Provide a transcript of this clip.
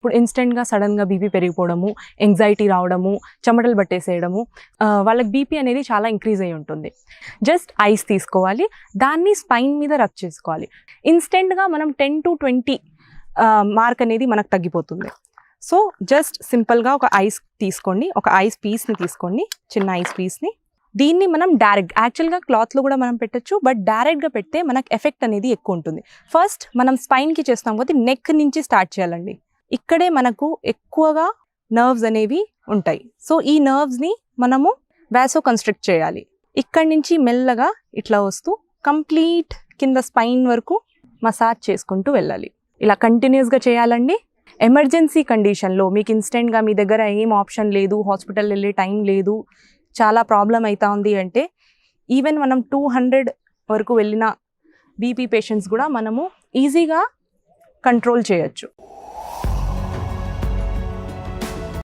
ఇప్పుడు ఇన్స్టెంట్గా సడన్గా బీపీ పెరిగిపోవడము, యాంగ్జైటీ రావడము, చెమటలు పట్టేసేయడము, వాళ్ళకి బీపీ అనేది చాలా ఇంక్రీజ్ అయి ఉంటుంది. జస్ట్ ఐస్ తీసుకోవాలి, దాన్ని స్పైన్ మీద రబ్ చేసుకోవాలి. ఇన్స్టెంట్గా మనం 10 to 20 మార్క్ అనేది మనకు తగ్గిపోతుంది. సో జస్ట్ సింపుల్గా ఒక ఐస్ తీసుకోండి, ఒక ఐస్ పీస్ని తీసుకోండి, చిన్న ఐస్ పీస్ని. దీన్ని మనం డైరెక్ట్, యాక్చువల్గా క్లాత్లో కూడా మనం పెట్టచ్చు, బట్ డైరెక్ట్గా పెడితే మనకు ఎఫెక్ట్ అనేది ఎక్కువ ఉంటుంది. ఫస్ట్ మనం స్పైన్కి చేస్తాం కాబట్టి నెక్ నుంచి స్టార్ట్ చేయాలండి. ఇక్కడే మనకు ఎక్కువగా నర్వ్స్ అనేవి ఉంటాయి. సో ఈ నర్వ్స్ని మనము వాసో కన్స్ట్రిక్ట్ చేయాలి. ఇక్కడి నుంచి మెల్లగా ఇట్లా వస్తూ కంప్లీట్ కింద స్పైన్ వరకు మసాజ్ చేసుకుంటూ వెళ్ళాలి. ఇలా కంటిన్యూస్గా చేయాలండి. ఎమర్జెన్సీ కండిషన్లో మీకు ఇన్స్టెంట్గా మీ దగ్గర ఏం ఆప్షన్ లేదు, హాస్పిటల్ వెళ్ళే టైం లేదు, చాలా ప్రాబ్లం అవుతా ఉంది అంటే ఈవెన్ మనం 200 వరకు వెళ్ళిన బీపీ పేషెంట్స్ కూడా మనము ఈజీగా కంట్రోల్ చేయొచ్చు.